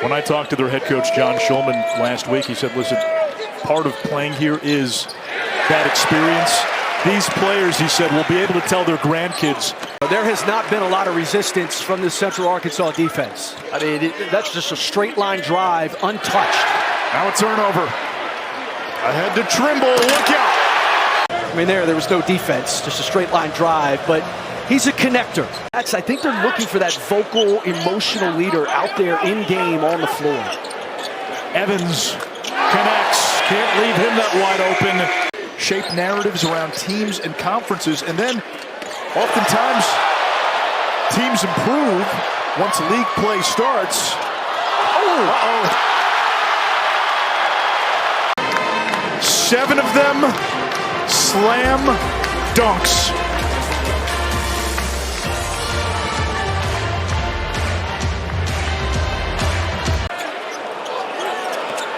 When I talked to their head coach, John Schulman, last week, he said, listen, part of playing here is that experience. These players, he said, will be able to tell their grandkids. There has not been a lot of resistance from the Central Arkansas defense. I mean, that's just a straight line drive, untouched. Now a turnover. Ahead to Trimble, look out. I mean, there was no defense, just a straight line drive, but he's a connector. I think they're looking for that vocal, emotional leader out there in game on the floor. Evans connects, can't leave him that wide open. Shape narratives around teams and conferences, and then oftentimes teams improve once league play starts. Oh! 7 of them slam dunks.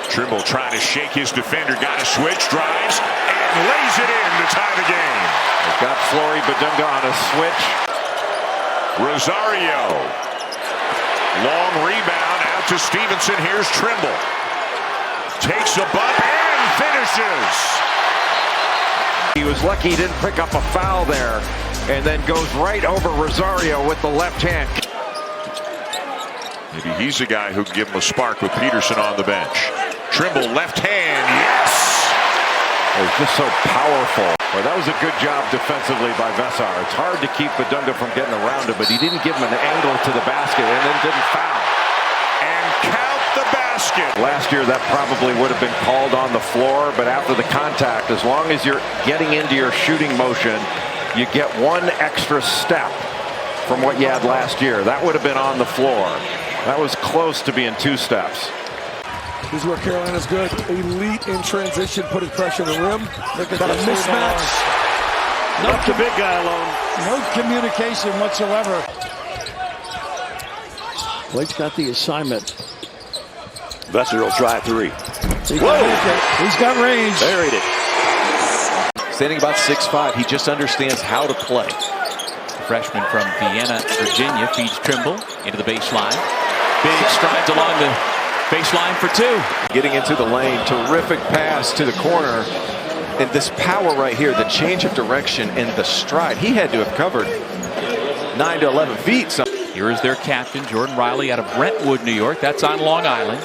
Trimble trying to shake his defender, got a switch, drives, and lays it in to tie the game. They've got Flory Badunga on a switch. Rosario. Long rebound out to Stevenson. Here's Trimble. Takes a bump and finishes. He was lucky he didn't pick up a foul there, and then goes right over Rosario with the left hand. Maybe he's the guy who can give him a spark with Peterson on the bench. Trimble, left hand, yes! It's just so powerful. Well, that was a good job defensively by Vessar. It's hard to keep Badunga from getting around it, but he didn't give him an angle to the basket and then didn't foul. And count the basket. Last year, that probably would have been called on the floor, but after the contact, as long as you're getting into your shooting motion, you get one extra step from what you had last year. That would have been on the floor. That was close to being 2 steps. This is where Carolina's good. Elite in transition, putting pressure on the rim. Got a mismatch. Left the big guy alone. No communication whatsoever. Blake's got the assignment. Vessar will try 3. He's got range. Buried it. Standing about 6'5", he just understands how to play. The freshman from Vienna, Virginia, feeds Trimble into the baseline. Big strides along the baseline for 2. Getting into the lane, terrific pass to the corner. And this power right here, the change of direction and the stride, he had to have covered 9 to 11 feet. So here is their captain, Jordan Riley, out of Brentwood, New York. That's on Long Island.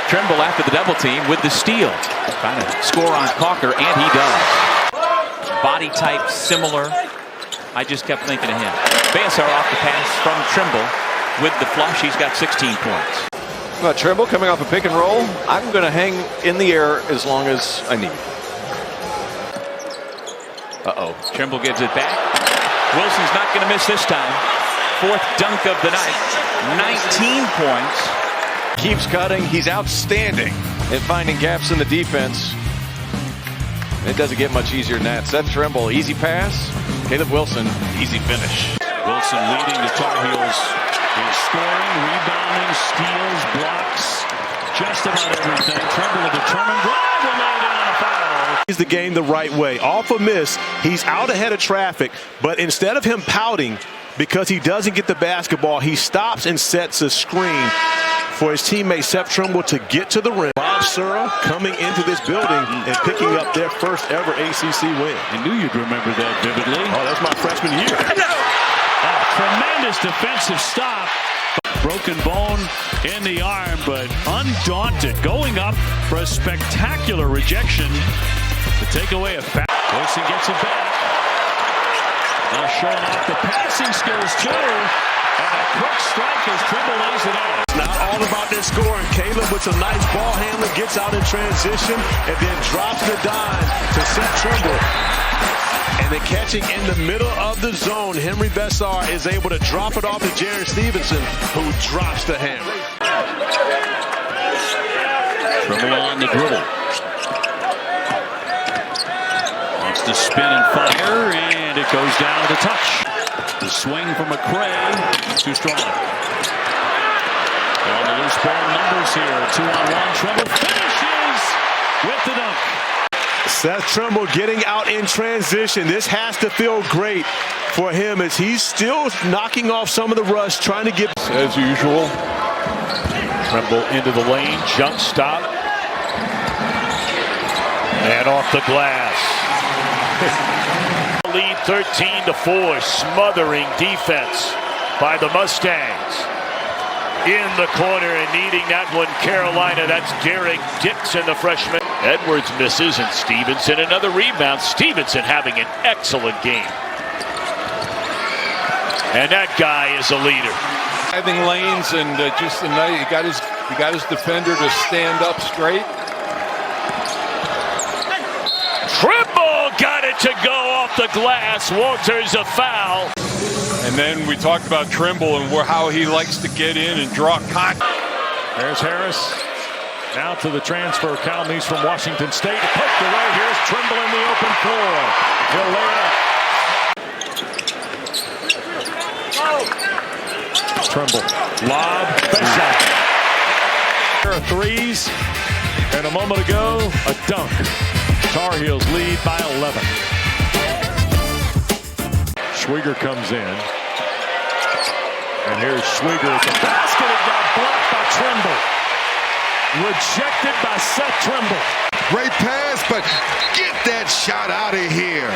Trimble after the double team with the steal. Trying to score on Calker, and he does. Body type similar. I just kept thinking of him. Vessar off the pass from Trimble with the flush. He's got 16 points. well, Trible coming off a pick and roll. I'm going to hang in the air as long as I need. Trimble gives it back. Wilson's not going to miss this time. 4th dunk of the night. 19 points. Keeps cutting. He's outstanding at finding gaps in the defense. It doesn't get much easier than that. Seth Trimble, easy pass. Caleb Wilson, easy finish. Wilson leading the Tar Heels in scoring, rebounding, steals, blocks, just about everything. Trimble a determined drive will lay down a foul. He's the game the right way. Off a miss, he's out ahead of traffic, but instead of him pouting because he doesn't get the basketball, he stops and sets a screen for his teammate Seth Trimble to get to the rim. Bob Sura coming into this building and picking up their first ever ACC win. I knew you'd remember that vividly. Oh, that's my freshman year. Tremendous defensive stop. Broken bone in the arm, but undaunted, going up for a spectacular rejection to take away a foul. Wilson gets it back. Now showing off the passing skills too. And a quick strike as Trimble lays it in. It's not all about their scoring. Caleb with some nice ball handling, gets out in transition, and then drops the dime to Seth Trimble. And then catching in the middle of the zone, Henry Vessar is able to drop it off to Jaron Stevenson, who drops the hammer. Trimble on the dribble. Wants to spin and fire, and it goes down to the touch. The swing from McCray, too strong. On the loose ball numbers here, 2-on-1. Trimble finishes with the dunk. Seth Trimble getting out in transition. This has to feel great for him as he's still knocking off some of the rush, trying to get. As usual, Trimble into the lane, jump stop, and off the glass. Lead 13-4, smothering defense by the Mustangs. In the corner and needing that one, Carolina. That's Derek Dixon, the freshman. Edwards misses, and Stevenson another rebound. Stevenson having an excellent game. And that guy is a leader. Driving lanes and just the night, he got his defender to stand up straight. Trible got it to go off the glass. Walters a foul. And then we talked about Trimble and how he likes to get in and draw contact. There's Harris. Now to the transfer, Calmes from Washington State. Poked away. Here's Trimble in the open floor. He'll lay it up. Trimble. Lob. Beshot. There are threes. And a moment ago, a dunk. Tar Heels lead by 11. Schwieger comes in. And here's Schwieger at the basket. It got blocked by Trimble. Rejected by Seth Trimble. Great pass, but get that shot out of here.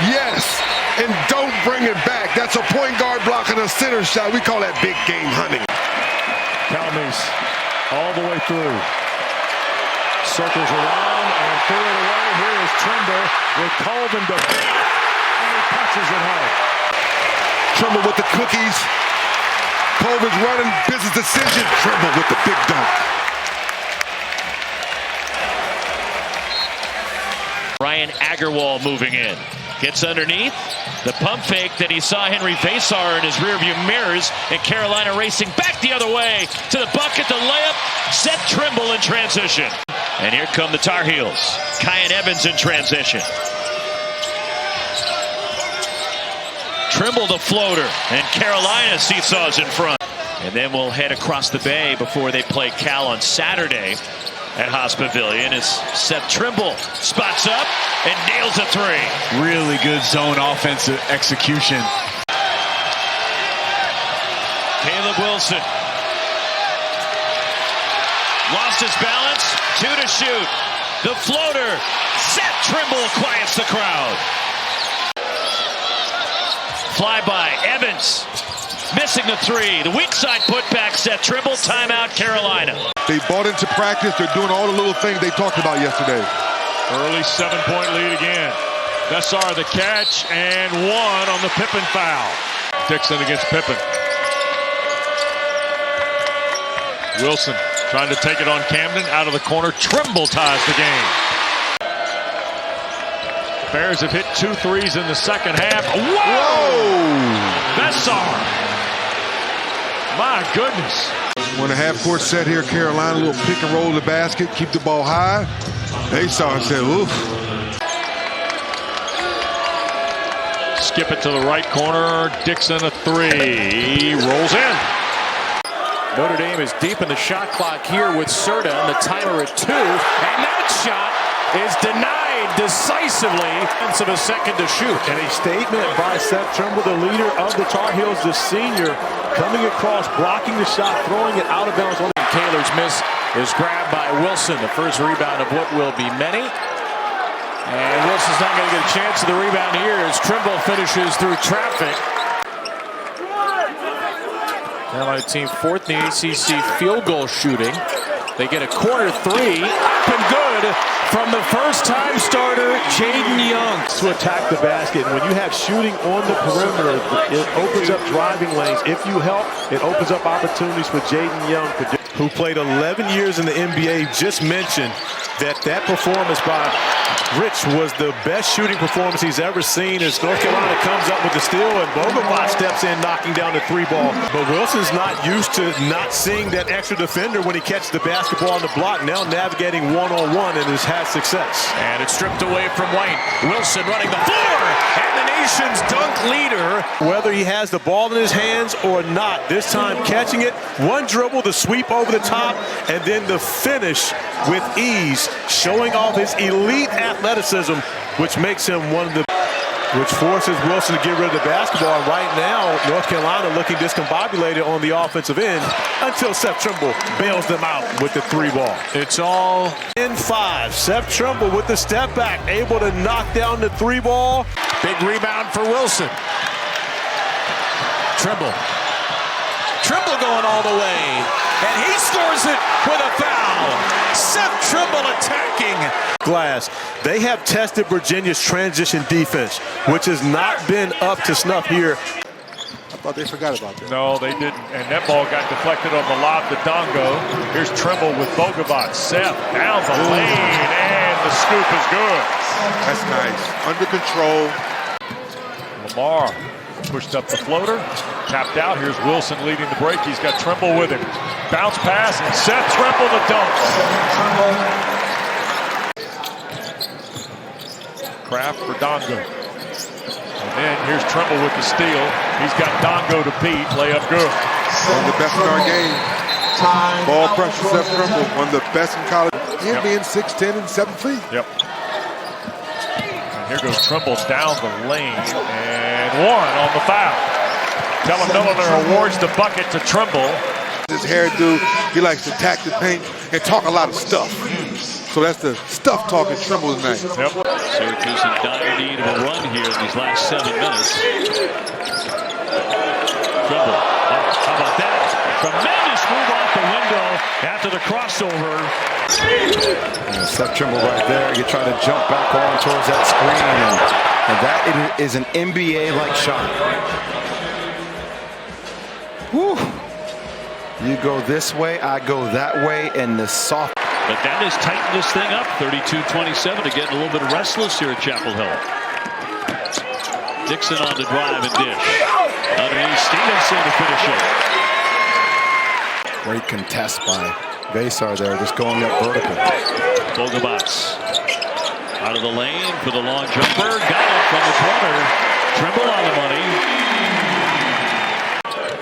Yes, and don't bring it back. That's a point guard blocking a center shot. We call that big game hunting. Calmes all the way through. Circles around and threw it away. Here is Trimble with Colvin to and he punches it home. Trimble with the cookies. Colvin's running, business decision. Trimble with the big dunk. Ryan Agarwal moving in. Gets underneath. The pump fake that he saw Henry Vasar in his rearview mirrors. And Carolina racing back the other way to the bucket. The layup. Seth Trimble in transition. And here come the Tar Heels. Kyan Evans in transition. Trimble the floater, and Carolina seesaws in front. And then we'll head across the bay before they play Cal on Saturday at Haas Pavilion as Seth Trimble spots up and nails a three. Really good zone offensive execution. Caleb Wilson. Lost his balance, 2 to shoot. The floater, Seth Trimble quiets the crowd. Flyby, Evans, missing the three. The weak side putback, Seth Trimble, timeout, Carolina. They bought into practice. They're doing all the little things they talked about yesterday. Early 7-point lead again. Besar the catch, and one on the Pippen foul. Dixon against Pippen. Wilson trying to take it on Camden, out of the corner. Trimble ties the game. Bears have hit 2 threes in the second half. Whoa! Besar. My goodness. When a half-court set here, Carolina, a little pick and roll the basket, keep the ball high. They saw and said, oof. Skip it to the right corner. Dixon a three. He rolls in. Notre Dame is deep in the shot clock here with Serta and the timer at 2. And that shot is denied decisively. Of a second to shoot. And a statement by Seth Trimble, the leader of the Tar Heels, the senior, coming across, blocking the shot, throwing it out of bounds. Kaler's miss is grabbed by Wilson, the first rebound of what will be many. And Wilson's not going to get a chance of the rebound here as Trimble finishes through traffic. Carolina team 4th in the ACC field goal shooting. They get a corner 3, up and good from the first-time starter, Jaden Young. To attack the basket, and when you have shooting on the perimeter, it opens up driving lanes. If you help, it opens up opportunities for Jaden Young, who played 11 years in the NBA. Just mentioned that performance by Rich was the best shooting performance he's ever seen as North Carolina comes up with the steal and Bogovac steps in, knocking down the 3 ball. But Wilson's not used to not seeing that extra defender when he catches the basketball on the block. Now navigating one-on-one and has had success. And it's stripped away from White. Wilson running the floor, and the nation's dunk leader. Whether he has the ball in his hands or not, this time catching it, one dribble, the sweep over the top, and then the finish with ease, showing off his elite athleticism, which makes him which forces Wilson to get rid of the basketball. And right now, North Carolina looking discombobulated on the offensive end until Seth Trimble bails them out with the 3 ball. It's all in 5. Seth Trimble with the step back, able to knock down the 3 ball. big rebound for Wilson. Trimble going all the way, and he scores it with a foul. Seth Trimble attacking. Glass. They have tested Virginia's transition defense, which has not been up to snuff here. I thought they forgot about that. No, they didn't. And that ball got deflected on the lob to Dongo. Here's Trimble with Bogovac. Seth down the lane, and the scoop is good. That's nice. Under control. Lamar pushed up the floater, tapped out. Here's Wilson leading the break. He's got Trimble with him. Bounce pass, and Seth Trimble the dunk. Kraft for Dongo. And then here's Trimble with the steal. He's got Dongo to beat. Layup good. One of the best in our game. Ball pressure, Seth Trimble. One of the best in college. Him being 6'10" and 7 feet. Yep. And here goes Trimble down the lane. And one on the foul. Kellen Miller awards the bucket to Trimble. His hairdo, he likes to attack the paint and talk a lot of stuff. So that's the stuff talking Trimble tonight. Yep. Syracuse in dire need of a run here in these last 7 minutes. Trimble. Oh, how about that? Tremendous move off the window after the crossover. Seth Trimble right there. You try to jump back on towards that screen, and that is an NBA-like shot. Woo. You go this way, I go that way, and the soft. But that has tightened this thing up. 32-27 to get a little bit restless here at Chapel Hill. Dixon on the drive and dish. Underneath Stevenson to finish it. Great contest by Vasar there, just going up vertical. Bogovac out of the lane for the long jumper. Got it from the corner. Trimble on the money.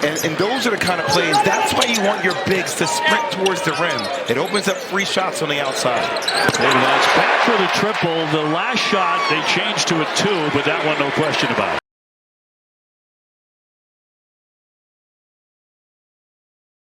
And those are the kind of plays, that's why you want your bigs to sprint towards the rim. It opens up free shots on the outside. Bogovac back for the triple. The last shot, they changed to a 2, but that one no question about it.